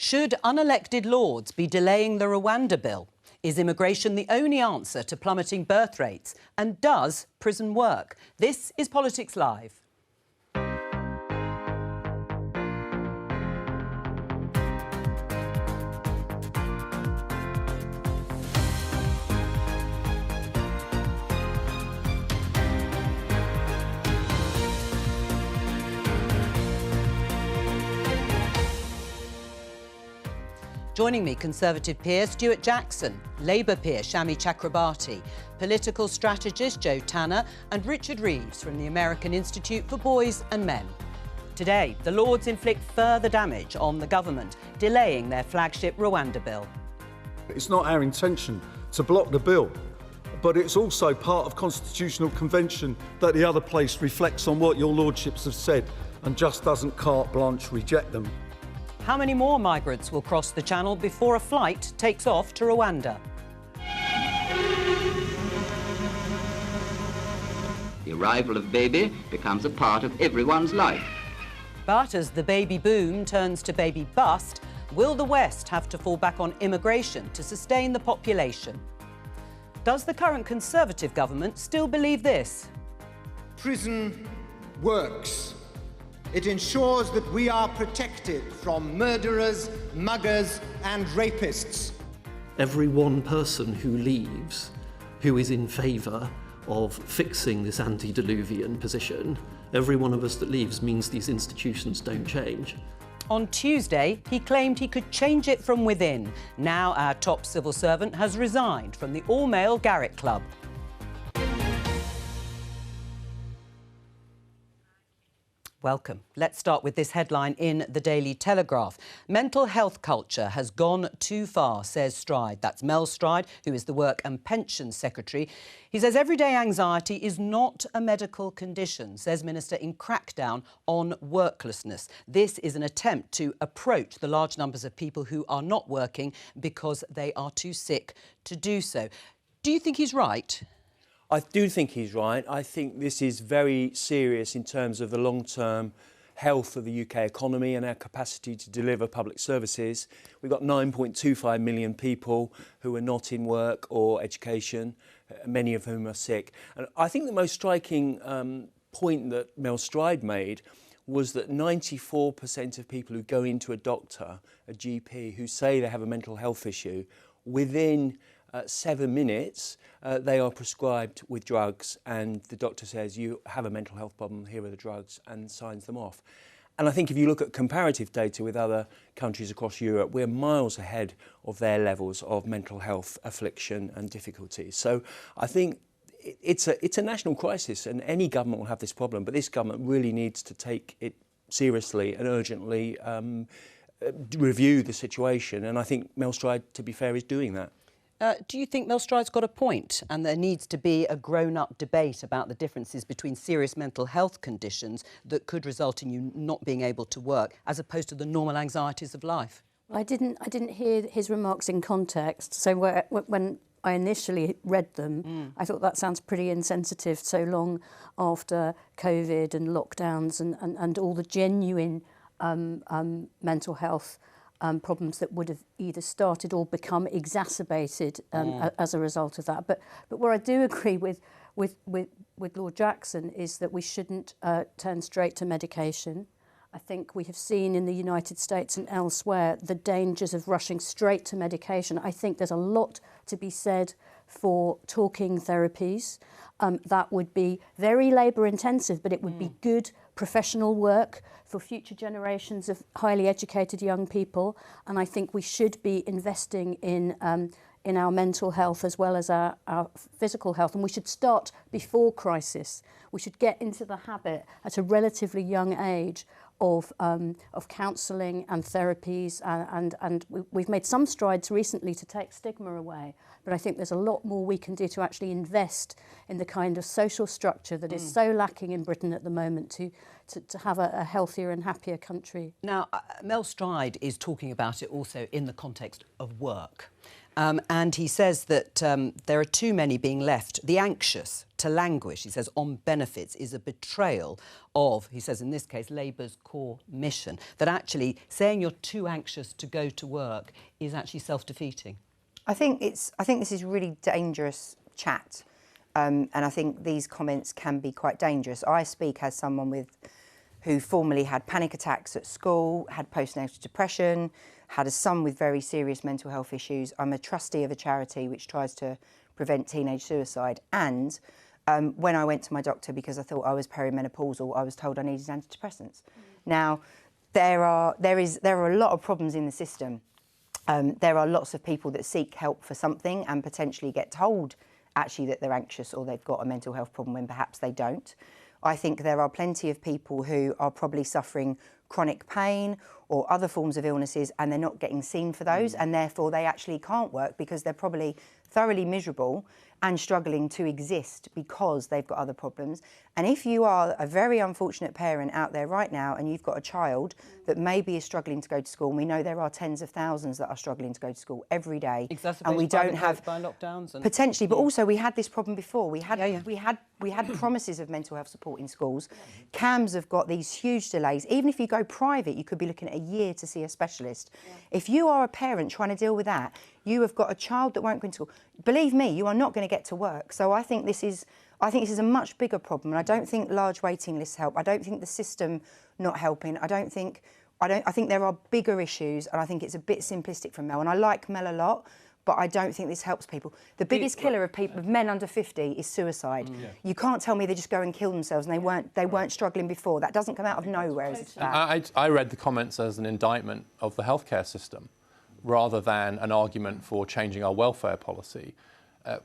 Should unelected lords be delaying the Rwanda Bill? Is immigration the only answer to plummeting birth rates? And does prison work? This is Politics Live. Joining me, Conservative peer Stuart Jackson, Labour peer Shami Chakrabarti, political strategist Joe Tanner and Richard Reeves from the American Institute for Boys and Men. Today, the Lords inflict further damage on the government, delaying their flagship Rwanda Bill. It's not our intention to block the bill, but it's also part of constitutional convention that the other place reflects on what your lordships have said and just doesn't carte blanche reject them. How many more migrants will cross the Channel before a flight takes off to Rwanda? The arrival of baby becomes a part of everyone's life. But as the baby boom turns to baby bust, will the West have to fall back on immigration to sustain the population? Does the current Conservative government still believe this? Prison works. It ensures that we are protected from murderers, muggers and rapists. Every one person who leaves, who is in favour of fixing this antediluvian position, every one of us that leaves means these institutions don't change. On Tuesday, he claimed he could change it from within. Now our top civil servant has resigned from the all-male Garett Club. Welcome. Let's start with this headline in the Daily Telegraph. Mental health culture has gone too far, says Stride. That's Mel Stride, who is the Work and Pensions Secretary. He says everyday anxiety is not a medical condition, says Minister in crackdown on worklessness. This is an attempt to approach the large numbers of people who are not working because they are too sick to do so. Do you think he's right? I do think he's right. I think this is very serious in terms of the long-term health of the UK economy and our capacity to deliver public services. We've got 9.25 million people who are not in work or education, many of whom are sick. And I think the most striking point that Mel Stride made was that 94% of people who go into a doctor, a GP, who say they have a mental health issue, within 7 minutes, they are prescribed with drugs and the doctor says, you have a mental health problem, here are the drugs, and signs them off. And I think if you look at comparative data with other countries across Europe, we're miles ahead of their levels of mental health affliction and difficulties. So I think it's a national crisis and any government will have this problem, but this government really needs to take it seriously and urgently review the situation. And I think Mel Stride, to be fair, is doing that. Do you think Mel Stride's got a point and there needs to be a grown-up debate about the differences between serious mental health conditions that could result in you not being able to work as opposed to the normal anxieties of life? I didn't hear his remarks in context, so when I initially read them, I thought that sounds pretty insensitive so long after COVID and lockdowns and all the genuine mental health problems that would have either started or become exacerbated as a result of that. But where I do agree with Lord Jackson is that we shouldn't turn straight to medication. I think we have seen in the United States and elsewhere the dangers of rushing straight to medication. I think there's a lot to be said for talking therapies. That would be very labour intensive, but it would be good professional work for future generations of highly educated young people. And I think we should be investing in our mental health as well as our physical health. And we should start before crisis. We should get into the habit at a relatively young age of counselling and therapies, and we've made some strides recently to take stigma away, but I think there's a lot more we can do to actually invest in the kind of social structure that is so lacking in Britain at the moment to have a healthier and happier country. Now, Mel Stride is talking about it also in the context of work. And he says that there are too many being left, the anxious, to languish, he says, on benefits is a betrayal of, he says in this case, Labour's core mission. That actually saying you're too anxious to go to work is actually self-defeating. I think this is really dangerous chat, and I think these comments can be quite dangerous. I speak as someone who formerly had panic attacks at school, had postnatal depression, had a son with very serious mental health issues. I'm a trustee of a charity which tries to prevent teenage suicide, and when I went to my doctor because I thought I was perimenopausal, I was told I needed antidepressants. Now, there are a lot of problems in the system. There are lots of people that seek help for something and potentially get told actually that they're anxious or they've got a mental health problem when perhaps they don't. I think there are plenty of people who are probably suffering chronic pain or other forms of illnesses and they're not getting seen for those, and therefore they actually can't work because they're probably thoroughly miserable and struggling to exist because they've got other problems. And if you are a very unfortunate parent out there right now and you've got a child that maybe is struggling to go to school, and we know there are tens of thousands that are struggling to go to school every day, and we don't have by lockdowns and potentially, but also we had this problem before. We had promises of mental health support in schools. CAMHS have got these huge delays. Even if you go private, you could be looking at a year to see a specialist. If you are a parent trying to deal with that, you have got a child that won't go into school. Believe me, you are not going to get to work. So I think this is a much bigger problem, and I don't think large waiting lists help. I don't think the system not helping. I think there are bigger issues, and I think it's a bit simplistic from Mel. And I like Mel a lot, but I don't think this helps people. The biggest killer of men under 50 is suicide. You can't tell me they just go and kill themselves and they weren't struggling before. That doesn't come out of nowhere as it's bad. I read the comments as an indictment of the healthcare system rather than an argument for changing our welfare policy.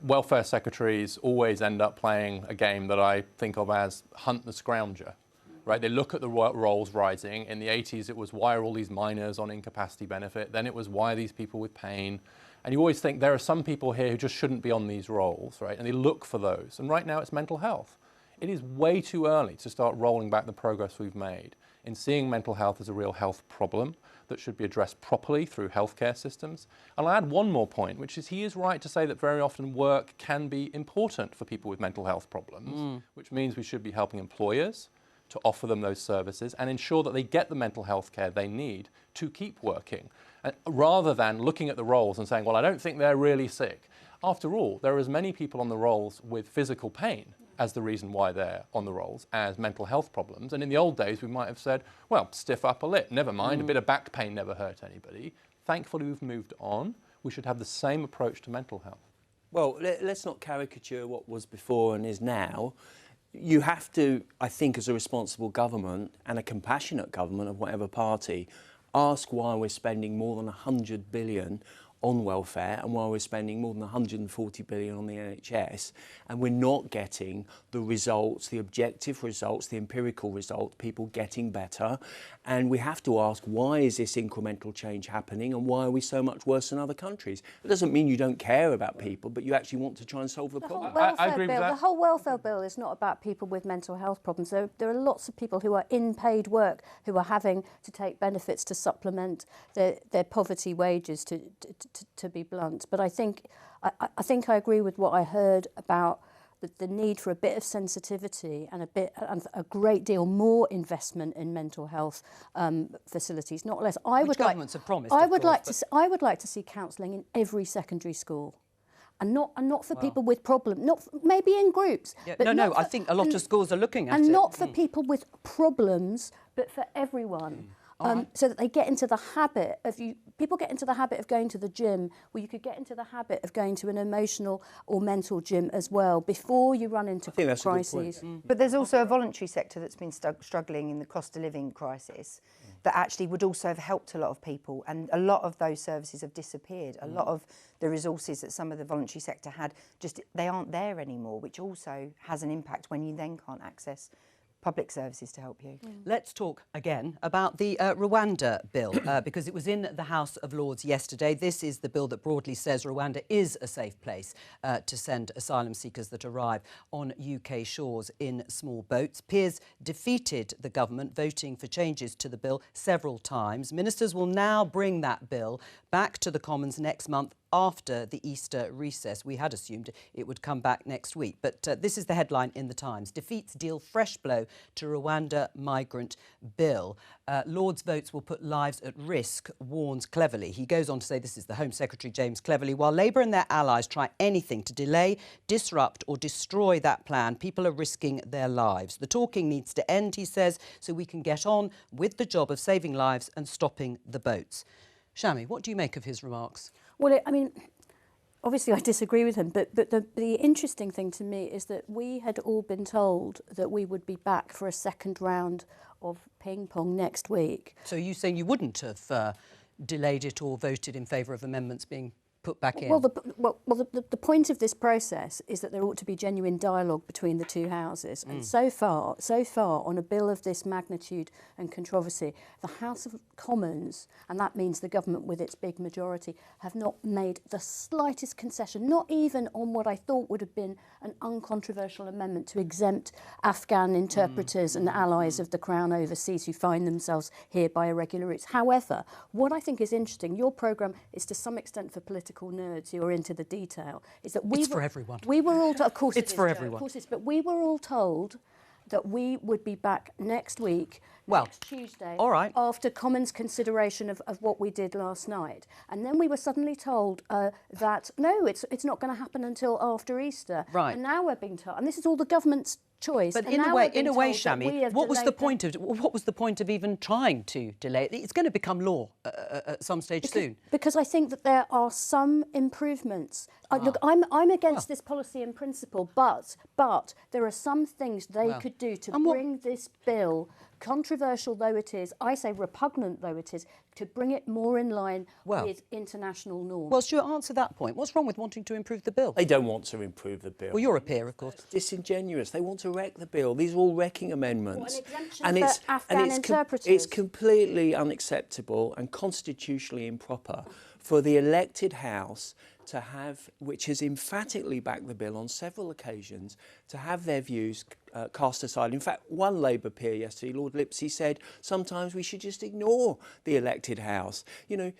Welfare secretaries always end up playing a game that I think of as hunt the scrounger. Right? They look at the roles rising. In the 80s, it was why are all these minors on incapacity benefit? Then it was why are these people with pain? And you always think there are some people here who just shouldn't be on these roles, right? And they look for those. And right now it's mental health. It is way too early to start rolling back the progress we've made in seeing mental health as a real health problem that should be addressed properly through healthcare systems. And I'll add one more point, which is he is right to say that very often work can be important for people with mental health problems, which means we should be helping employers to offer them those services and ensure that they get the mental health care they need to keep working, rather than looking at the roles and saying, well, I don't think they're really sick. After all, there are as many people on the rolls with physical pain as the reason why they're on the rolls as mental health problems. And in the old days, we might have said, well, stiff upper lip, never mind, a bit of back pain never hurt anybody. Thankfully, we've moved on. We should have the same approach to mental health. Well, let's not caricature what was before and is now. You have to, I think, as a responsible government and a compassionate government of whatever party, ask why we're spending more than 100 billion on welfare and why we're spending more than 140 billion on the NHS, and we're not getting the results, the objective results, the empirical results, people getting better. And we have to ask, why is this incremental change happening and why are we so much worse than other countries? It doesn't mean you don't care about people, but you actually want to try and solve the problem. I agree with that. The whole welfare bill is not about people with mental health problems. There are lots of people who are in paid work who are having to take benefits to supplement their poverty wages, to be blunt. But I think I agree with what I heard about the need for a bit of sensitivity and a great deal more investment in mental health facilities, not less. Governments have promised. I would like to see counselling in every secondary school. And not for people with problems, maybe in groups. Yeah, but I think a lot of schools are looking at it. And not for people with problems, but for everyone. So that they get into the habit of people get into the habit of going to the gym, or you could get into the habit of going to an emotional or mental gym as well before you run into crises. But there's also a voluntary sector that's been struggling in the cost of living crisis that actually would also have helped a lot of people, and a lot of those services have disappeared. A lot of the resources that some of the voluntary sector had, they aren't there anymore, which also has an impact when you then can't access public services to help you. Let's talk again about the Rwanda Bill, because it was in the House of Lords yesterday. This is the bill that broadly says Rwanda is a safe place to send asylum seekers that arrive on UK shores in small boats. Peers defeated the government, voting for changes to the bill several times. Ministers will now bring that bill back to the Commons next month after the Easter recess. We had assumed it would come back next week. But this is the headline in the Times. Defeats deal fresh blow to Rwanda migrant bill. Lord's votes will put lives at risk, warns Cleverly. He goes on to say, this is the Home Secretary James Cleverly, while Labour and their allies try anything to delay, disrupt or destroy that plan, people are risking their lives. The talking needs to end, he says, so we can get on with the job of saving lives and stopping the boats. Shami, what do you make of his remarks? Well, I mean, obviously I disagree with him, but the interesting thing to me is that we had all been told that we would be back for a second round of ping pong next week. So you saying you wouldn't have delayed it or voted in favour of amendments being put back in? Well, the point of this process is that there ought to be genuine dialogue between the two houses. And so far, on a bill of this magnitude and controversy, the House of Commons, and that means the government with its big majority, have not made the slightest concession, not even on what I thought would have been an uncontroversial amendment to exempt Afghan interpreters and allies of the Crown overseas who find themselves here by irregular routes. However, what I think is interesting, your programme is to some extent for political nerds who are into the detail, is that it's for everyone. We were all of course it's for everyone. Of course it's, but we were all told that we would be back next week, next Tuesday, all right, after Commons consideration of what we did last night. And then we were suddenly told that, no, it's not going to happen until after Easter. Right. And now we're being told, and this is all the government's choice. But in a way, Shami, what was the point of even trying to delay it? It's going to become law at some stage soon. Because I think that there are some improvements. Look, I'm against this policy in principle, but there are some things they could do to bring this bill, controversial though it is, I say repugnant though it is, to bring it more in line with international norms. Well, Stuart, answer that point. What's wrong with wanting to improve the bill? They don't want to improve the bill. Well, you're a peer, of course. It's disingenuous. They want to wreck the bill. These are all wrecking amendments. It's completely unacceptable and constitutionally improper for the elected House to have, which has emphatically backed the bill on several occasions, to have their views cast aside. In fact, one Labour peer yesterday, Lord Lipsey, said sometimes we should just ignore the elected House. You know,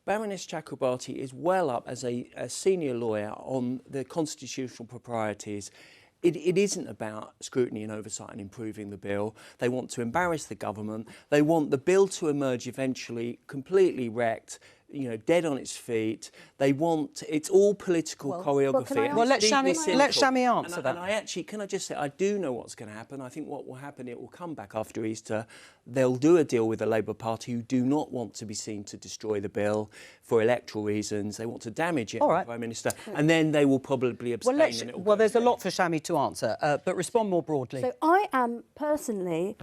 Baroness Chakrabarti is well up as a senior lawyer on the constitutional proprieties. It isn't about scrutiny and oversight and improving the bill. They want to embarrass the government. They want the bill to emerge eventually completely wrecked, you know, dead on its feet. They want, it's all political choreography. Well, let Shami answer that. And I actually, can I just say, I do know what's going to happen. I think what will happen, it will come back after Easter. They'll do a deal with the Labour Party, who do not want to be seen to destroy the bill for electoral reasons. They want to damage it, Prime Minister, and then they will probably abstain. Well, there's a lot for Shami to answer, but respond more broadly. So I am personally,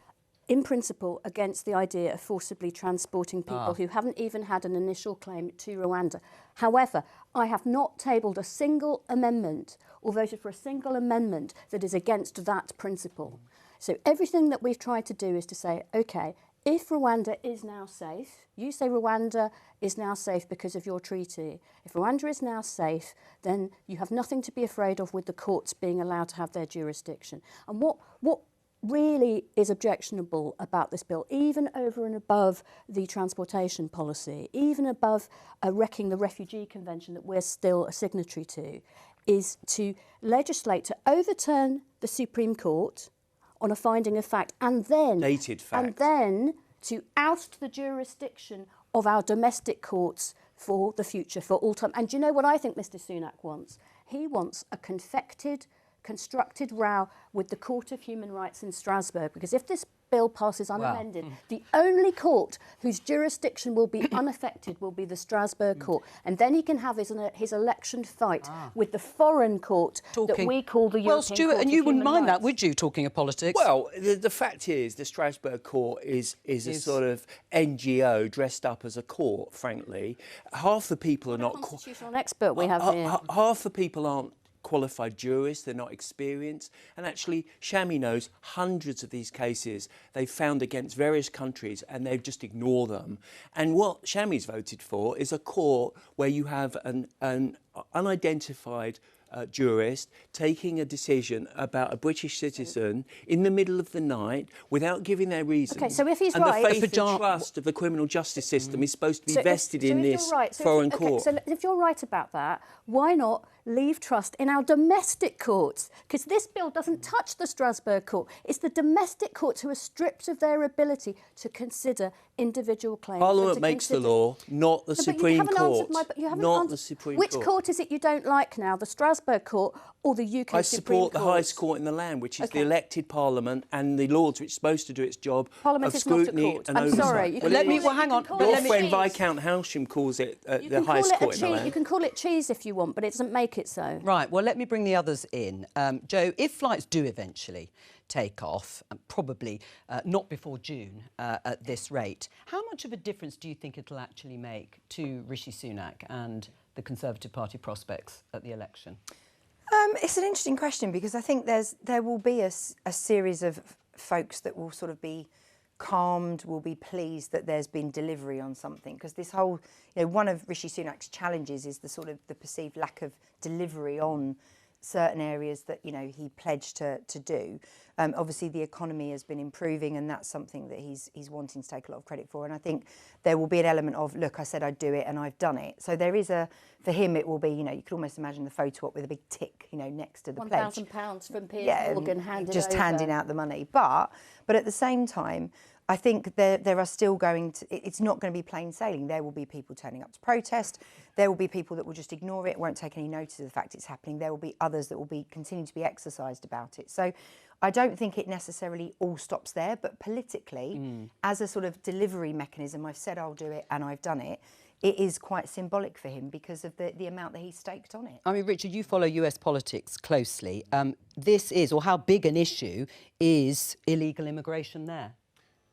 in principle, against the idea of forcibly transporting people who haven't even had an initial claim to Rwanda. However, I have not tabled a single amendment or voted for a single amendment that is against that principle. So everything that we've tried to do is to say, OK, if Rwanda is now safe, you say Rwanda is now safe because of your treaty. If Rwanda is now safe, then you have nothing to be afraid of with the courts being allowed to have their jurisdiction. And what really is objectionable about this bill, even over and above the transportation policy, even above wrecking the Refugee Convention that we're still a signatory to, is to legislate to overturn the Supreme Court on a finding of fact, and then to oust the jurisdiction of our domestic courts for the future, for all time. And do you know what I think Mr Sunak wants? He wants a constructed row with the Court of Human Rights in Strasbourg, because if this bill passes unamended, the only court whose jurisdiction will be unaffected will be the Strasbourg court, and then he can have his election fight with the foreign court that we call the European Court of Human Rights. Well, Stuart, and you wouldn't mind that, would you, talking of politics? Well, the fact is the Strasbourg court is a sort of NGO dressed up as a court, frankly. Half the people are not... constitutional expert we have here. Half the people aren't qualified jurists, they're not experienced. And actually, Shami knows hundreds of these cases they've found against various countries, and they've just ignored them. And what Shami's voted for is a court where you have an unidentified jurist taking a decision about a British citizen in the middle of the night without giving their reasons. Okay, so if he's and right... the faith and trust of the criminal justice system is supposed to be vested in this right, foreign court. So if you're right about that, why not leave trust in our domestic courts? Because this bill doesn't touch the Strasbourg court. It's the domestic courts who are stripped of their ability to consider individual claims. Parliament makes the law, not the Supreme Court. Not the Supreme Court. Which court is it you don't like now, the Strasbourg court or the UK Supreme Court? I support the highest court in the land, which is the elected Parliament and the Lords, which is supposed to do its job Parliament of is not a scrutiny court. and I'm oversight. sorry. Hang on. Your friend Viscount Halsham calls it the highest court in the land. You can call it cheese if you want, but it doesn't make it so. Right, well, let me bring the others in. Joe, if flights do eventually take off, probably not before June at this rate, how much of a difference do you think it'll actually make to Rishi Sunak and the Conservative Party prospects at the election? It's an interesting question because I think there will be a series of folks that will sort of be calmed, will be pleased that there's been delivery on something, because this whole, one of Rishi Sunak's challenges is the sort of the perceived lack of delivery on certain areas that he pledged to do. Obviously the economy has been improving, and that's something that he's wanting to take a lot of credit for, and I think there will be an element of, look, I said I'd do it and I've done it. So there is for him it will be, you could almost imagine the photo op with a big tick, next to the pledge. £1,000 from Piers Morgan handed just over. handing out the money. But at the same time, I think there are still it's not going to be plain sailing. There will be people turning up to protest. There will be people that will just ignore it, won't take any notice of the fact it's happening. There will be others that will continue to be exercised about it. So I don't think it necessarily all stops there, but politically, as a sort of delivery mechanism, I've said I'll do it and I've done it. It is quite symbolic for him because of the amount that he's staked on it. I mean, Richard, you follow US politics closely. This is, or how big an issue is illegal immigration there?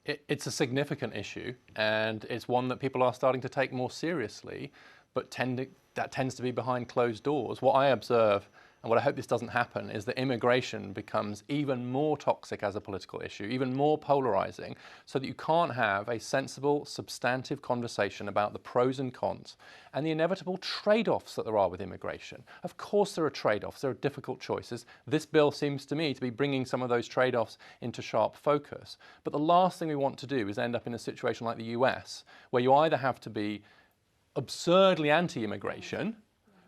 It's a significant issue, and it's one that people are starting to take more seriously, but that tends to be behind closed doors. What I observe, and what I hope this doesn't happen, is that immigration becomes even more toxic as a political issue, even more polarising, so that you can't have a sensible, substantive conversation about the pros and cons and the inevitable trade-offs that there are with immigration. Of course there are trade-offs, there are difficult choices. This bill seems to me to be bringing some of those trade-offs into sharp focus. But the last thing we want to do is end up in a situation like the US, where you either have to be absurdly anti-immigration,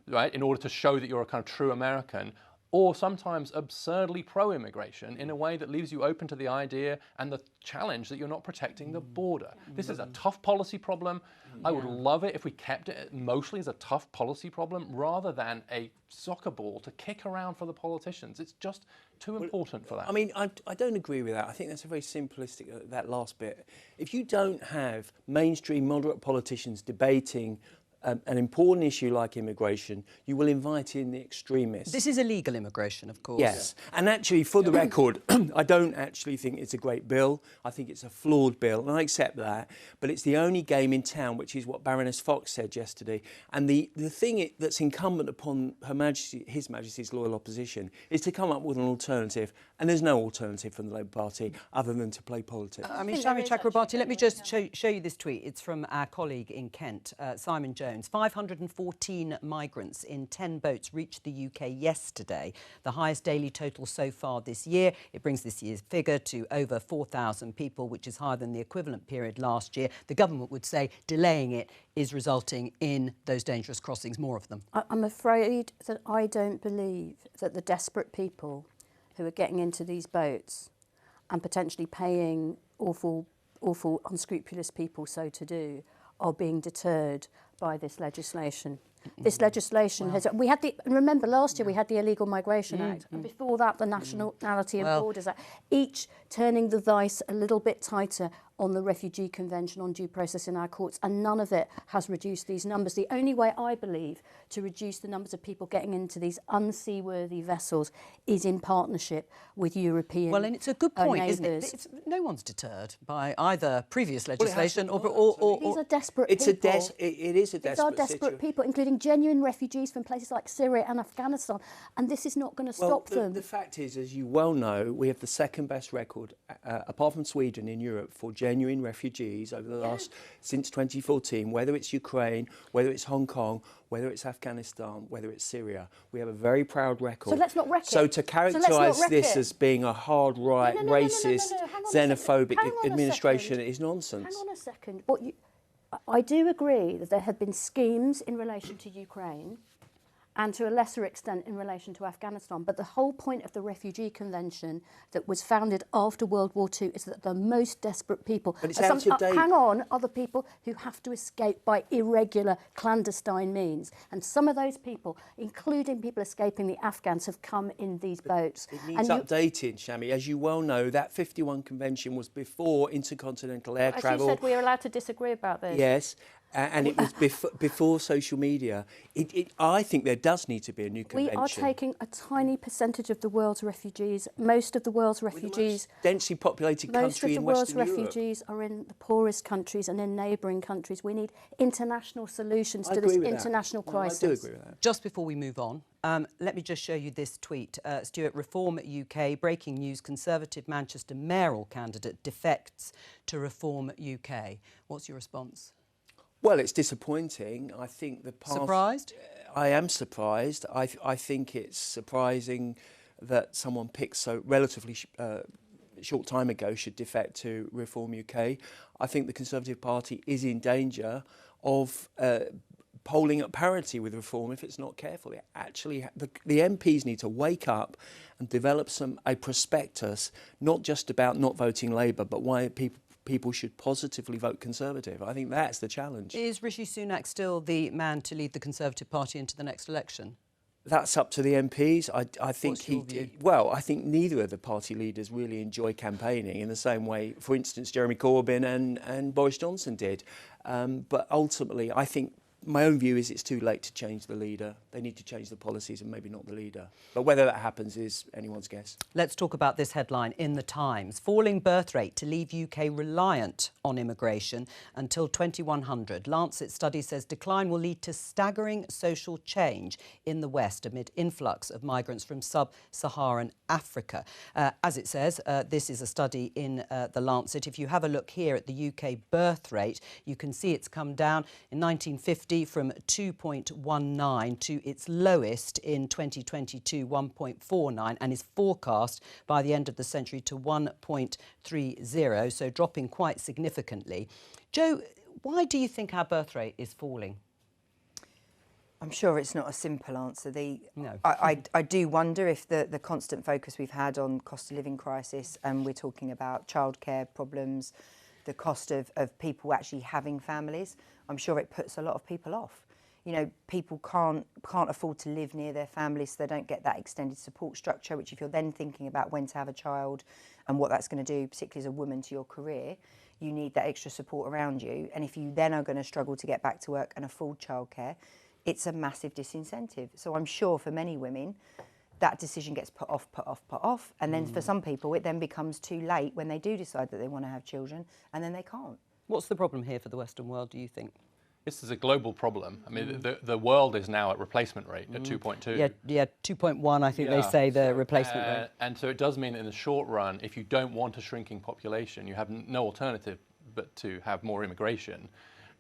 right, in order to show that you're a kind of true American, or sometimes absurdly pro-immigration in a way that leaves you open to the idea and the challenge that you're not protecting the border. This is a tough policy problem. I would love it if we kept it mostly as a tough policy problem rather than a soccer ball to kick around for the politicians. It's just too important for that. I mean, I don't agree with that. I think that's a very simplistic, that last bit. If you don't have mainstream moderate politicians debating an important issue like immigration, you will invite in the extremists. This is illegal immigration, of course. Yes, and actually, for the record, I don't actually think it's a great bill. I think it's a flawed bill, and I accept that. But it's the only game in town, which is what Baroness Fox said yesterday. And the thing that's incumbent upon His Majesty's loyal opposition is to come up with an alternative. And there's no alternative from the Labour Party other than to play politics. I mean, Shami Chakrabarti, let me just show you this tweet. It's from our colleague in Kent, Simon Jones. 514 migrants in 10 boats reached the UK yesterday, the highest daily total so far this year. It brings this year's figure to over 4,000 people, which is higher than the equivalent period last year. The government would say delaying it is resulting in those dangerous crossings, more of them. I'm afraid that I don't believe that the desperate people who are getting into these boats and potentially paying awful, unscrupulous people so to do are being deterred by this legislation. This legislation has... remember last year we had the Illegal Migration Act, and before that the Nationality and Borders Act, each turning the vice a little bit tighter on the Refugee Convention, on due process in our courts, and none of it has reduced these numbers. The only way, I believe, to reduce the numbers of people getting into these unseaworthy vessels is in partnership with European Well, and it's a good point, isn't it? No one's deterred by either previous legislation or These are desperate people. It is a desperate These are desperate people, including genuine refugees from places like Syria and Afghanistan, and this is not going to stop them. The fact is, as you well know, we have the second best record, apart from Sweden, in Europe for genuine refugees over the last, since 2014, whether it's Ukraine, whether it's Hong Kong, whether it's Afghanistan, whether it's Syria. We have a very proud record. So let's not wreck it. So to characterise this as being a hard right, racist, xenophobic administration is nonsense. Hang on a second. I do agree that there have been schemes in relation to Ukraine and to a lesser extent in relation to Afghanistan. But the whole point of the Refugee Convention that was founded after World War II is that the most desperate people, but it's out of date. Hang on, are the people who have to escape by irregular, clandestine means. And some of those people, including people escaping the Afghans, have come in these boats. It needs updating, Shami. As you well know, that 51 Convention was before intercontinental air travel. As you said, we are allowed to disagree about this. Yes. And it was before social media. I think there does need to be a new convention. We are taking a tiny percentage of the world's refugees. Most of the world's refugees, densely populated country in Western Europe. Most of the world's refugees are in the poorest countries and in neighbouring countries. We need international solutions to this international crisis. I do agree with that. Just before we move on, let me just show you this tweet. Stuart, Reform UK, breaking news, Conservative Manchester mayoral candidate defects to Reform UK. What's your response? Well, it's disappointing. I think the path... Surprised? I am surprised. I think it's surprising that someone picked so relatively short time ago should defect to Reform UK. I think the Conservative Party is in danger of polling at parity with Reform if it's not careful. It actually, the MPs need to wake up and develop a prospectus, not just about not voting Labour, but why people should positively vote Conservative. I think that's the challenge. Is Rishi Sunak still the man to lead the Conservative Party into the next election? That's up to the MPs. I think What's your view? Well, I think neither of the party leaders really enjoy campaigning in the same way, for instance, Jeremy Corbyn and Boris Johnson did. But ultimately, I think my own view is it's too late to change the leader. They need to change the policies and maybe not the leader. But whether that happens is anyone's guess. Let's talk about this headline in The Times. Falling birth rate to leave UK reliant on immigration until 2100. Lancet study says decline will lead to staggering social change in the West amid influx of migrants from sub-Saharan Africa. As it says, this is a study in The Lancet. If you have a look here at the UK birth rate, you can see it's come down in 1950 from 2.19 to its lowest in 2022, 1.49, and is forecast by the end of the century to 1.30, so dropping quite significantly. Joe, why do you think our birth rate is falling? I'm sure it's not a simple answer. No. I do wonder if the constant focus we've had on cost of living crisis, and we're talking about childcare problems, the cost of people actually having families, I'm sure it puts a lot of people off. You know, people can't afford to live near their families, so they don't get that extended support structure, which if you're then thinking about when to have a child and what that's going to do, particularly as a woman, to your career, you need that extra support around you. And if you then are going to struggle to get back to work and afford childcare, it's a massive disincentive. So I'm sure for many women, that decision gets put off. And then for some people, it then becomes too late when they do decide that they want to have children, and then they can't. What's the problem here for the Western world, do you think? This is a global problem. I mean, the world is now at replacement rate at 2.2. Yeah, 2.1, I think they say the replacement rate. And so it does mean in the short run, if you don't want a shrinking population, you have no alternative but to have more immigration.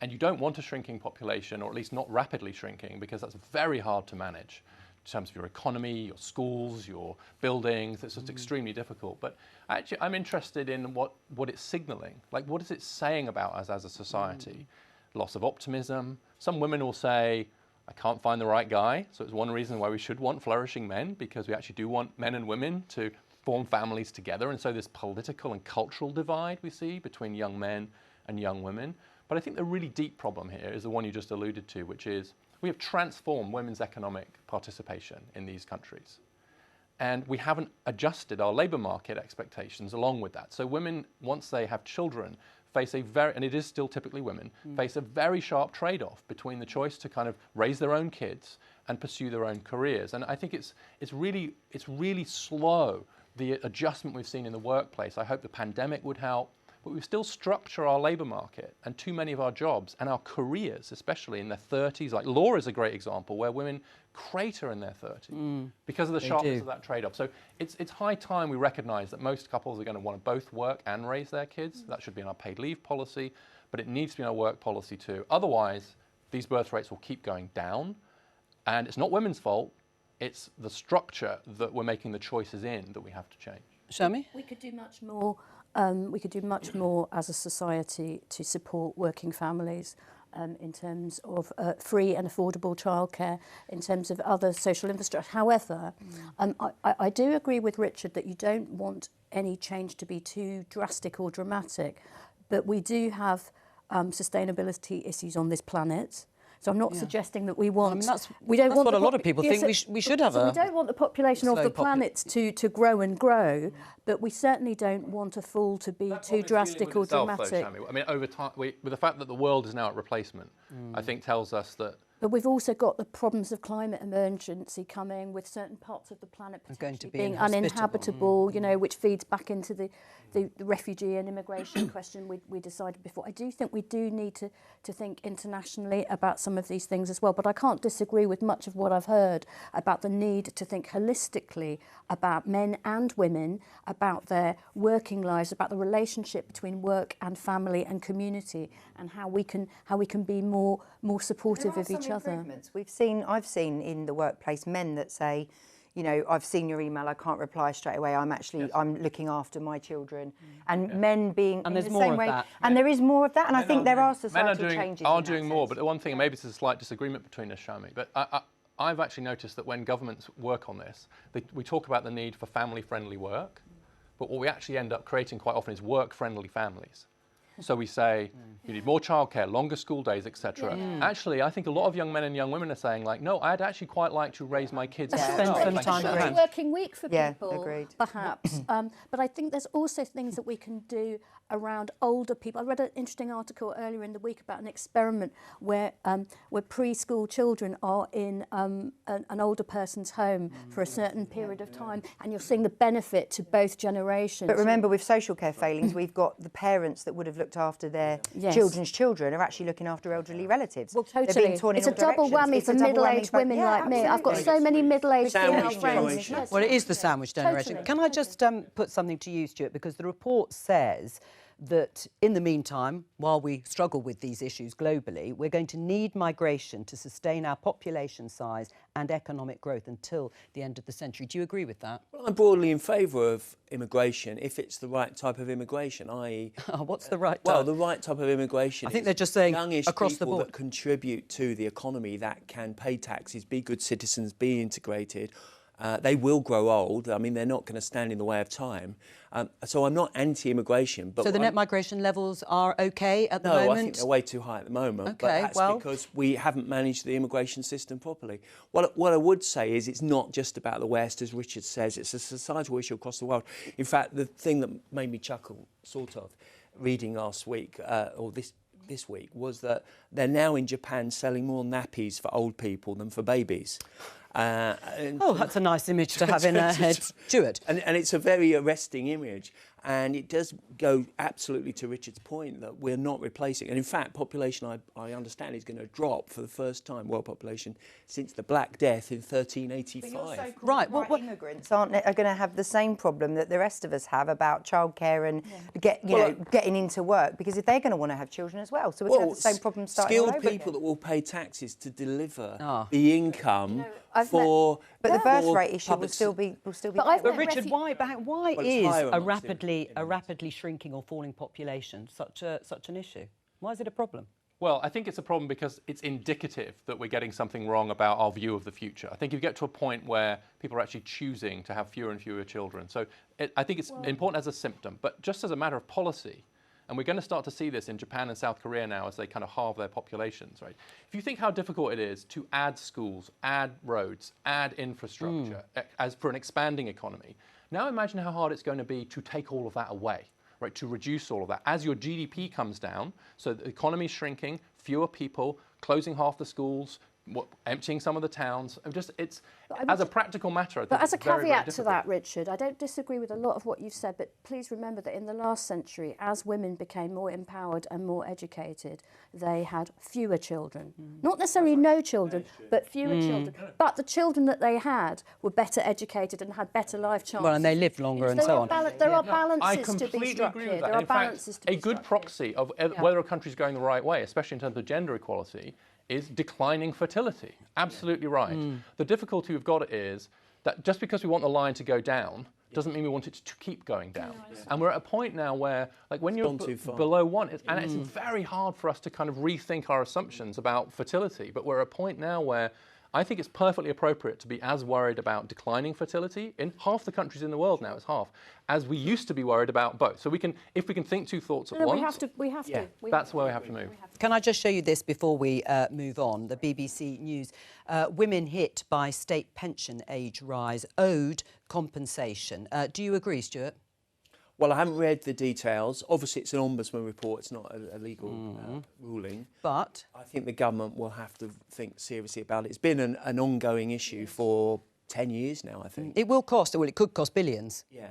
And you don't want a shrinking population, or at least not rapidly shrinking, because that's very hard to manage in terms of your economy, your schools, your buildings. It's just extremely difficult. But actually, I'm interested in what it's signalling. Like, what is it saying about us as a society? Loss of optimism. Some women will say, I can't find the right guy. So it's one reason why we should want flourishing men, because we actually do want men and women to form families together. And so this political and cultural divide we see between young men and young women. But I think the really deep problem here is the one you just alluded to, which is we have transformed women's economic participation in these countries. And we haven't adjusted our labour market expectations along with that. So women, once they have children, face a very, and it is still typically women, face a very sharp trade-off between the choice to kind of raise their own kids and pursue their own careers. And I think it's really slow, the adjustment we've seen in the workplace. I hope the pandemic would help. but we still structure our labour market and too many of our jobs and our careers, especially in their 30s. Like law is a great example where women crater in their 30s because of the sharpness of that trade-off. So it's high time we recognise that most couples are going to want to both work and raise their kids. That should be in our paid leave policy, but it needs to be in our work policy too. Otherwise, these birth rates will keep going down, and it's not women's fault. It's the structure that we're making the choices in that we have to change. Shami? We could do much more. We could do much more as a society to support working families in terms of free and affordable childcare, in terms of other social infrastructure. However, I do agree with Richard that you don't want any change to be too drastic or dramatic, but we do have sustainability issues on this planet. So I'm not suggesting that we want. We don't want what a lot of people think. We should have we don't want the population of the planet to grow and grow, but we certainly don't want a fall to be too drastic or dramatic. Though, I mean, over time, with the fact that the world is now at replacement, I think tells us that. But we've also got the problems of climate emergency coming, with certain parts of the planet potentially being uninhabitable, you know, which feeds back into the refugee and immigration question we decided before. I do think we do need to think internationally about some of these things as well, but I can't disagree with much of what I've heard about the need to think holistically about men and women, about their working lives, about the relationship between work and family and community, and how we can be more supportive of each other. I've seen in the workplace men that say, you know, I've seen your email, I can't reply straight away, I'm looking after my children. And men being in the same way. And there is more of that, and I think there are societal changes. Men are doing more, but the one thing, maybe it's a slight disagreement between us, Shami, but I've actually noticed that when governments work on this, we talk about the need for family-friendly work, but what we actually end up creating quite often is work-friendly families. So we say, you need more childcare, longer school days, etc. Actually, I think a lot of young men and young women are saying, like, no, I'd actually quite like to raise my kids. Spend some time at home. Working week for people, agreed. Perhaps. But I think there's also things that we can do around older people. I read an interesting article earlier in the week about an experiment where preschool children are in an older person's home for a certain period of time, and you're seeing the benefit to both generations. But remember, with social care failings, we've got the parents that would have looked after their children's children are actually looking after elderly relatives. Well, totally. It's a double whammy for middle-aged women like me. I've got so many middle-aged female friends. Well, it is the sandwich generation. Can I just put something to you, Stuart, because the report says that in the meantime, while we struggle with these issues globally, we're going to need migration to sustain our population size and economic growth until the end of the century. Do you agree with that? Well, I'm broadly in favour of immigration if it's the right type of immigration, i.e. What's the right type? Well, the right type of immigration. I think they're just saying youngish across the people board. that contribute to the economy, that can pay taxes, be good citizens, be integrated. They will grow old. I mean, they're not going to stand in the way of time. So I'm not anti-immigration. But so the net migration levels are OK at the moment? No, I think they're way too high at the moment. OK, but that's because we haven't managed the immigration system properly. What I would say is it's not just about the West, as Richard says. It's a societal issue across the world. In fact, the thing that made me chuckle, sort of, reading last week, or this week, was that they're now in Japan selling more nappies for old people than for babies. That's a nice image to have in our head, Stuart. And it's a very arresting image. And it does go absolutely to Richard's point that we're not replacing. And in fact, population, I understand, is going to drop for the first time, world population, since the Black Death in 1385. Right. Well, immigrants are going to have the same problem that the rest of us have about childcare and getting into work, because if they're going to want to have children as well. So we're going to have the same problem starting all over skilled people again. that will pay taxes to deliver the income for... But the birth rate issue will still be But Richard, why is a rapidly shrinking or falling population such an issue? Why is it a problem? Well, I think it's a problem because it's indicative that we're getting something wrong about our view of the future. I think you get to a point where people are actually choosing to have fewer and fewer children. So I think it's important as a symptom, but just as a matter of policy, and we're going to start to see this in Japan and South Korea now as they kind of halve their populations, right? If you think how difficult it is to add schools, add roads, add infrastructure as for an expanding economy, now imagine how hard it's going to be to take all of that away, right? To reduce all of that. As your GDP comes down, so the economy's shrinking, fewer people, closing half the schools, emptying some of the towns. It's as a practical matter. I think But as a it's very, very caveat to difficult. that, Richard, I don't disagree with a lot of what you've said, but please remember that in the last century, as women became more empowered and more educated, they had fewer children. Not necessarily no children, but fewer children. But the children that they had were better educated and had better life chances. Well, and they lived longer and so on. There are I balances to be completely struck agree here. with that. There are In fact, balances to be a good struck proxy of whether a country is going the right way, especially in terms of gender equality, is declining fertility. Absolutely right. The difficulty we've got is that just because we want the line to go down doesn't mean we want it to keep going down. And we're at a point now where, like, when you're below 1, it's very hard for us to kind of rethink our assumptions about fertility. But we're at a point now where I think it's perfectly appropriate to be as worried about declining fertility in half the countries in the world now, it's half, as we used to be worried about both. So if we can think two thoughts at once, we have to. That's where we have to move. Can I just show you this before we move on? The BBC News. Women hit by state pension age rise owed compensation. Do you agree, Stuart? Well, I haven't read the details. Obviously, it's an ombudsman report. It's not a legal ruling. But I think the government will have to think seriously about it. It's been an ongoing issue for 10 years now, I think. it will cost, well, it could cost billions. Yeah.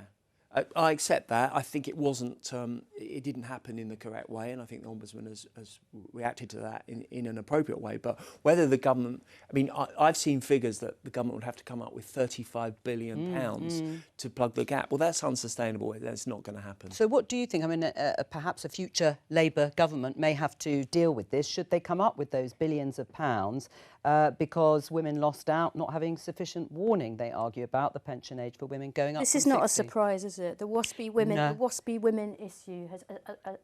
I accept that. I think it wasn't, it didn't happen in the correct way, and I think the Ombudsman has reacted to that in an appropriate way. But whether the government, I mean, I've seen figures that the government would have to come up with £35 billion to plug the gap. Well, that's unsustainable. That's not going to happen. So what do you think? I mean, perhaps a future Labour government may have to deal with this. Should they come up with those billions of pounds because women lost out, not having sufficient warning, they argue, about the pension age for women going up This from is not 60. a surprise, is it? The WASPy women, No. the WASPy women issue, has,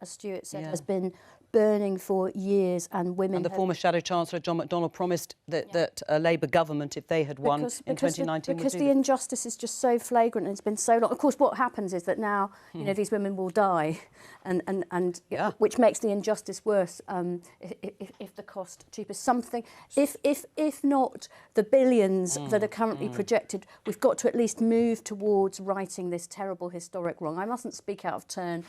as Stuart said, has been burning for years, and women. And the former Shadow Chancellor John McDonnell promised that a Labour government, if they had won in 2019, because would the do injustice is just so flagrant and it's been so long. Of course, what happens is that now you know these women will die, and which makes the injustice worse if the cost cheaper. Something if not the billions that are currently projected, we've got to at least move towards righting this terrible historic wrong. I mustn't speak out of turn.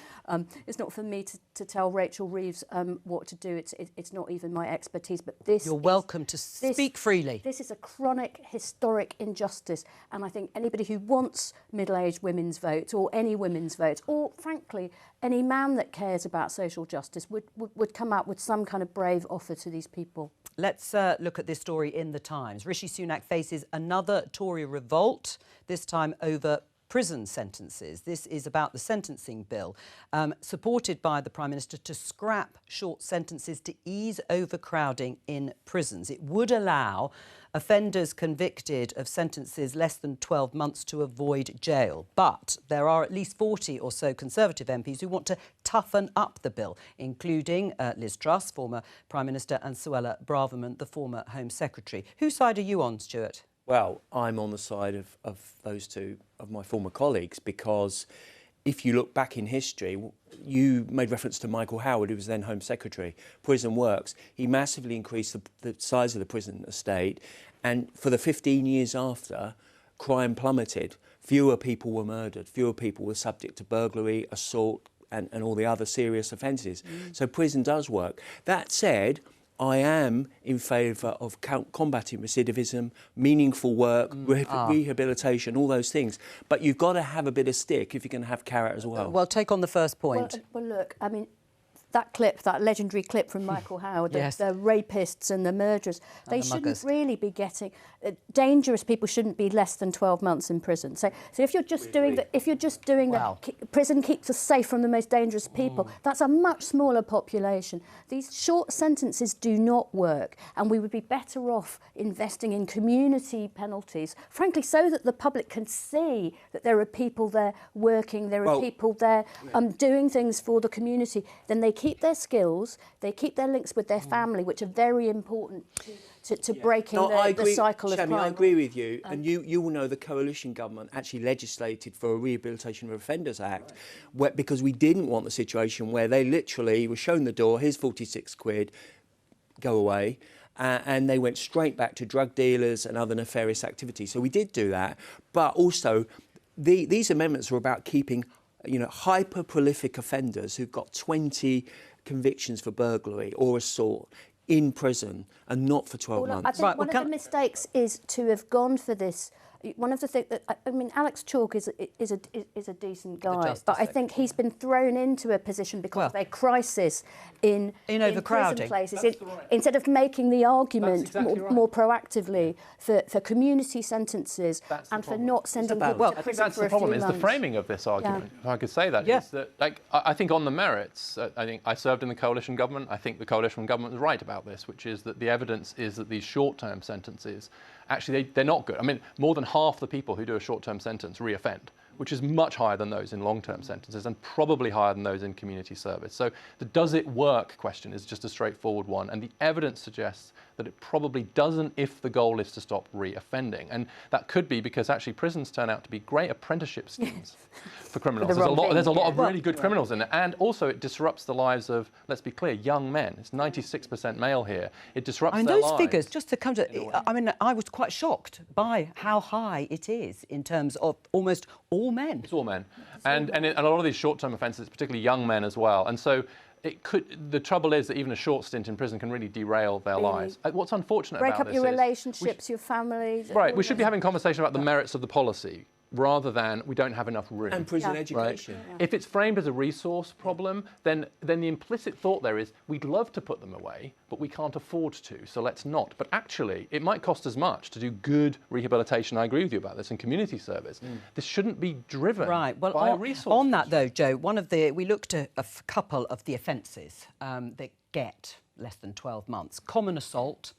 It's not for me to tell Rachel Reeves what to do. It's not even my expertise. But this You're welcome to speak freely. This is a chronic, historic injustice, and I think anybody who wants middle-aged women's votes, or any women's votes, or frankly any man that cares about social justice would come out with some kind of brave offer to these people. Let's look at this story in the Times. Rishi Sunak faces another Tory revolt, this time over prison sentences. This is about the sentencing bill, supported by the Prime Minister to scrap short sentences to ease overcrowding in prisons. It would allow offenders convicted of sentences less than 12 months to avoid jail. But there are at least 40 or so Conservative MPs who want to toughen up the bill, including Liz Truss, former Prime Minister, and Suella Braverman, the former Home Secretary. Whose side are you on, Stuart? Well, I'm on the side of those two, of my former colleagues, because if you look back in history, you made reference to Michael Howard, who was then Home Secretary. Prison Works, he massively increased the size of the prison estate, and for the 15 years after, crime plummeted. Fewer people were murdered, fewer people were subject to burglary, assault, and all the other serious offences. So prison does work. That said, I am in favour of combating recidivism, meaningful work, rehabilitation, all those things. But you've got to have a bit of stick if you're going to have carrot as well. Well, take on the first point. Well, look, I mean, that clip, that legendary clip from Michael Howard, Yes. the rapists and the murderers, they the shouldn't muggers. really be getting dangerous people shouldn't be less than 12 months in prison. So if you're just doing Wow. prison keeps us safe from the most dangerous people, that's a much smaller population. These short sentences do not work, and we would be better off investing in community penalties, frankly, so that the public can see that there are people there working, there are people there doing things for the community. Then they keep their skills, they keep their links with their family, which are very important to breaking the cycle of crime. I agree with you, and you will know the coalition government actually legislated for a Rehabilitation of Offenders Act, because we didn't want the situation where they literally were shown the door, here's 46 quid, go away. And they went straight back to drug dealers and other nefarious activities. So we did do that, but also these amendments were about keeping, hyper-prolific offenders who've got 20 convictions for burglary or assault in prison and not for 12 months. I think one of the mistakes is to have gone for this. One of the things that I mean, Alex Chalk is a decent guy, but I think he's been thrown into a position because of a crisis in overcrowding. Prison places. Instead of making the argument more proactively for community sentences and for not sending people to prison that's for the a few problem. Is months. the framing of this argument? If I could say that, is that I think on the merits, I think I served in the coalition government. I think the coalition government was right about this, which is that the evidence is that these short-term sentences. Actually, they're not good. I mean, more than half the people who do a short-term sentence re-offend, which is much higher than those in long-term sentences and probably higher than those in community service. So the does it work question is just a straightforward one. And the evidence suggests that it probably doesn't if the goal is to stop re-offending. And that could be because actually prisons turn out to be great apprenticeship schemes for criminals. There's a lot of really good criminals in there. And also it disrupts the lives of, let's be clear, young men. It's 96% male here. It disrupts their lives. Those figures, just to come to, I mean, I was quite shocked by how high it is in terms of almost all men. It's all men. And a lot of these short-term offences, particularly young men as well. And so the trouble is that even a short stint in prison can really derail their lives. What's unfortunate about this break up your relationships, your family. Right, we should be having a conversation about the merits of the policy rather than we don't have enough room. And prison education. Right? If it's framed as a resource problem, then the implicit thought there is we'd love to put them away, but we can't afford to, so let's not. But actually, it might cost as much to do good rehabilitation, I agree with you about this, and community service. This shouldn't be driven by resources. On that though, Joe, we looked at a couple of the offences that get less than 12 months. Common assault,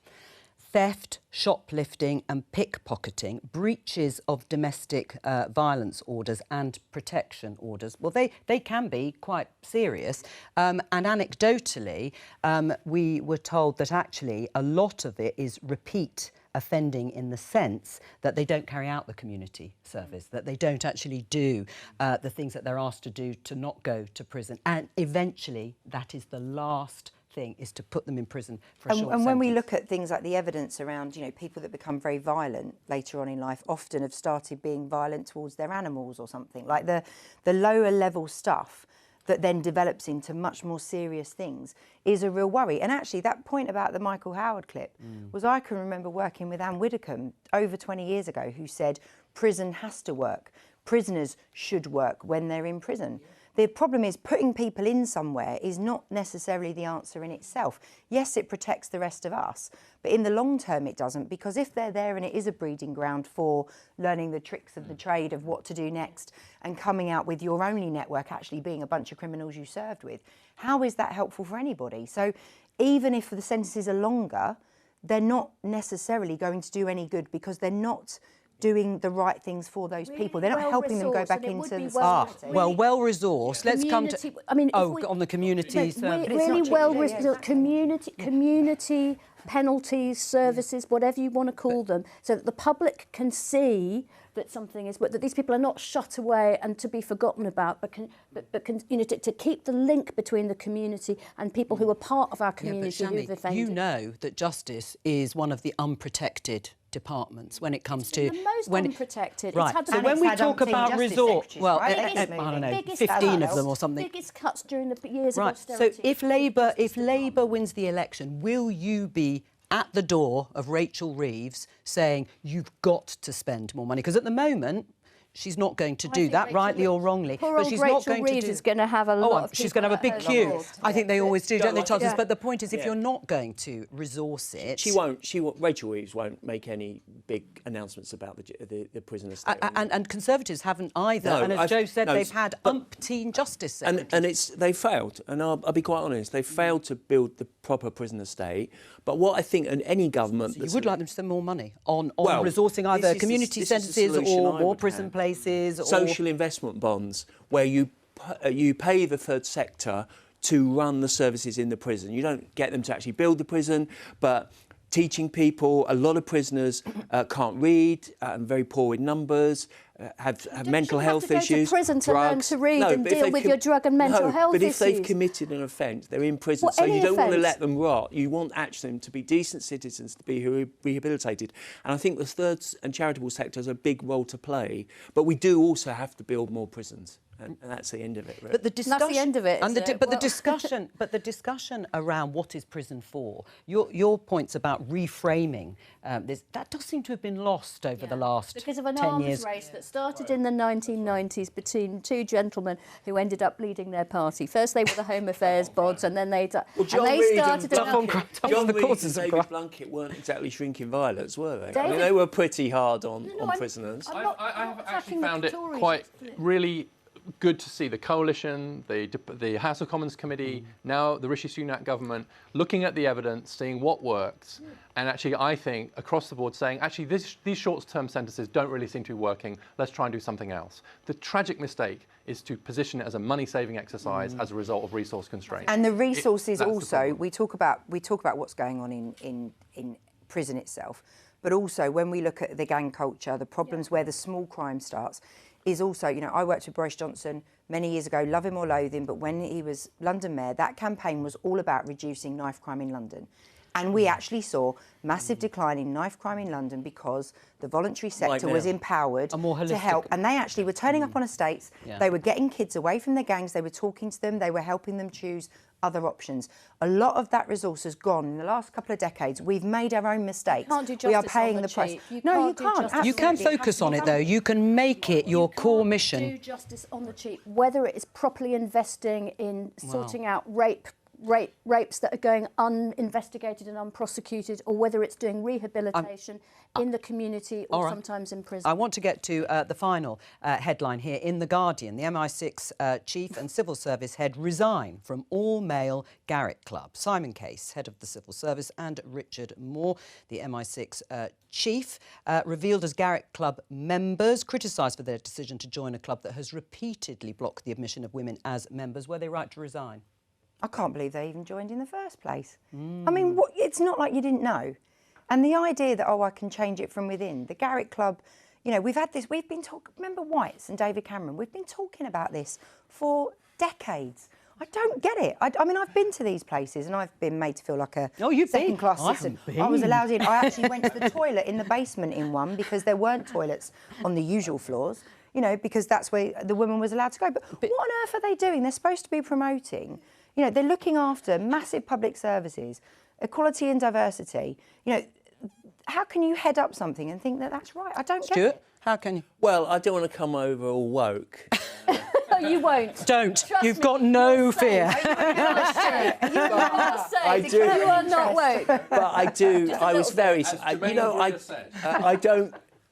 theft, shoplifting and pickpocketing, breaches of domestic violence orders and protection orders. Well, they can be quite serious. And anecdotally, we were told that actually a lot of it is repeat offending in the sense that they don't carry out the community service, that they don't actually do the things that they're asked to do to not go to prison. And eventually, that is the last thing, is to put them in prison for a short sentence. And when we look at things like the evidence around, people that become very violent later on in life often have started being violent towards their animals or something, like the lower level stuff that then develops into much more serious things is a real worry. And actually that point about the Michael Howard clip was, I can remember working with Anne Widdecombe over 20 years ago, who said prison has to work. Prisoners should work when they're in prison. The problem is putting people in somewhere is not necessarily the answer in itself. Yes, it protects the rest of us, but in the long term it doesn't, because if they're there and it is a breeding ground for learning the tricks of the trade of what to do next and coming out with your only network actually being a bunch of criminals you served with, how is that helpful for anybody? So even if the sentences are longer, they're not necessarily going to do any good because they're not doing the right things for those people. They're not helping them go back into the society. Well-resourced. Let's come to... I mean, on the community service. Really well-resourced community penalties, services, whatever you want to call them, so that the public can see that something is, that these people are not shut away and to be forgotten about, but to keep the link between the community and people who are part of our community who've offended. You know that justice is one of the unprotected departments when it comes to... The most unprotected. Right, so when we talk about resort... Well, I don't know, 15 of them or something. Biggest cuts during the years of So austerity. if Labour wins the election, will you be at the door of Rachel Reeves saying you've got to spend more money? Because at the moment, she's not going to do that, rightly or wrongly. But she's not going to do... is going to have a lot of... She's going to have a big queue. I think they always do, don't they, Charles? But the point is, if you're not going to resource it... Rachel Reeves won't make any big announcements about the prison estate. And Conservatives haven't either. No, and as Joe said, they've had umpteen justice secretaries. And they failed. And I'll be quite honest, they failed to build the proper prison estate. But what I think in any government... So you would like them to spend more money on resourcing either community sentences or more prison places? Or... Social investment bonds, where you pay the third sector to run the services in the prison. You don't get them to actually build the prison, but teaching people, a lot of prisoners can't read, very poor with numbers, have mental health issues. You have to go to prison to learn to read and deal with your drug and mental health issues. But if they've committed an offence, they're in prison, so you don't want to let them rot. You want actually them to be decent citizens, to be rehabilitated. And I think the third and charitable sector has a big role to play, but we do also have to build more prisons. And that's the end of it, really. But the discussion, that's the end of it. And Is it? but the discussion around what is prison for, your points about reframing this, that does seem to have been lost over the last because of an 10 arms years. race that started in the 1990s between two gentlemen who ended up leading their party. First they were the Home Affairs bods, and then they started. John Reid and David Blunkett weren't exactly shrinking violets, were they? I mean, they were pretty hard on prisoners. I have actually found it quite really good to see the coalition, the House of Commons committee, now the Rishi Sunak government looking at the evidence, seeing what works, and actually I think across the board saying actually these short-term sentences don't really seem to be working. Let's try and do something else. The tragic mistake is to position it as a money-saving exercise as a result of resource constraints. And the resources also, we talk about what's going on in prison itself, but also when we look at the gang culture, the problems where the small crime starts, is also, you know, I worked with Boris Johnson many years ago, love him or loathe him, but when he was London Mayor, that campaign was all about reducing knife crime in London. And we actually saw massive decline in knife crime in London because the voluntary sector was empowered to help. And they actually were turning up on estates, they were getting kids away from their gangs, they were talking to them, they were helping them choose other options. A lot of that resource has gone in the last couple of decades. We've made our own mistakes. We are paying the price. No, you can't. You can focus on it though. You can make it your core mission. Do justice on the cheap, whether it is properly investing in sorting out rapes that are going uninvestigated and unprosecuted, or whether it's doing rehabilitation in the community or sometimes in prison. I want to get to the final headline here in The Guardian. The MI6 chief and civil service head resign from all-male Garett Club. Simon Case, head of the civil service, and Richard Moore, the MI6 chief, revealed as Garett Club members, criticised for their decision to join a club that has repeatedly blocked the admission of women as members. Were they right to resign? I can't believe they even joined in the first place. I mean, it's not like you didn't know. And the idea that, I can change it from within. The Garett Club, you know, we've been talking, remember Whites and David Cameron? We've been talking about this for decades. I don't get it. I mean, I've been to these places and I've been made to feel like a second-class citizen. I was allowed in. I actually went to the toilet in the basement in one because there weren't toilets on the usual floors, you know, because that's where the woman was allowed to go. But what on earth are they doing? They're supposed to be promoting. You know, they're looking after massive public services, equality and diversity. You know, how can you head up something and think that that's right? I don't get it. How can you? Well, I don't want to come over all woke. No, you won't. Don't. Trust You've me, got no fear. I do. You are not woke. But I do. I was very. You know,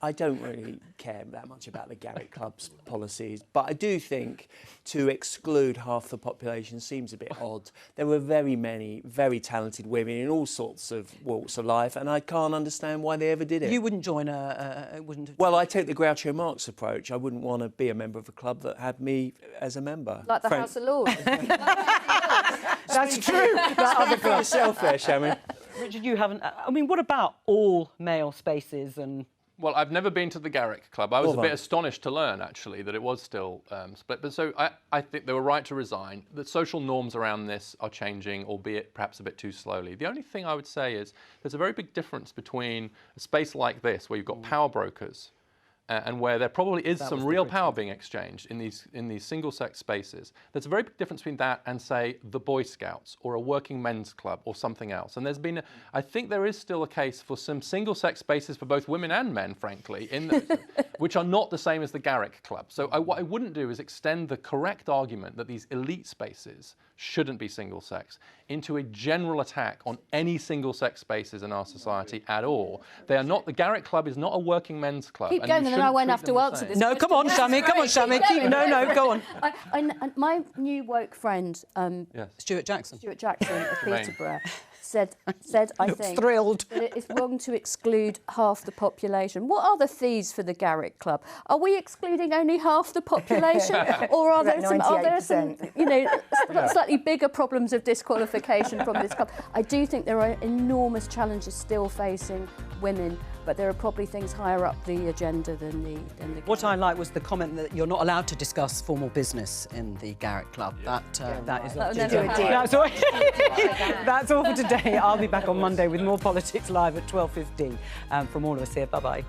I don't really care that much about the Garett Club's policies, but I do think to exclude half the population seems a bit odd. There were very many very talented women in all sorts of walks of life, and I can't understand why they ever did it. You wouldn't join Well, I take the Groucho Marx approach. I wouldn't want to be a member of a club that had me as a member. Like the House of Lords. That's true. Speak for yourself there, Shaman. Richard, you haven't. I mean, what about all male spaces and? Well, I've never been to the Garett Club. I was a bit astonished to learn, actually, that it was still split. But so I think they were right to resign. The social norms around this are changing, albeit perhaps a bit too slowly. The only thing I would say is there's a very big difference between a space like this, where you've got power brokers, and where there probably is some real power being exchanged in these single-sex spaces. There's a very big difference between that and, say, the Boy Scouts or a working men's club or something else. And there's been, I think there is still a case for some single-sex spaces for both women and men, frankly, which are not the same as the Garett Club. So what I wouldn't do is extend the correct argument that these elite spaces shouldn't be single-sex into a general attack on any single-sex spaces in our society at all. They are not. The Garett Club is not a working men's club. Keep going, and then I won't have to answer this. No, come on, Shami. Come on, Shami. No, go on. My new woke friend, Stuart Jackson of Peterborough, said I think thrilled that it is wrong to exclude half the population. What are the fees for the Garett Club? Are we excluding only half the population, or are there some you know, slightly bigger problems of disqualification from this club? I do think there are enormous challenges still facing women, but there are probably things higher up the agenda than the. What I like was the comment that you're not allowed to discuss formal business in the Garett Club. That is. That's all for today. I'll be back on Monday with more Politics Live at 12:15. From all of us here, bye-bye.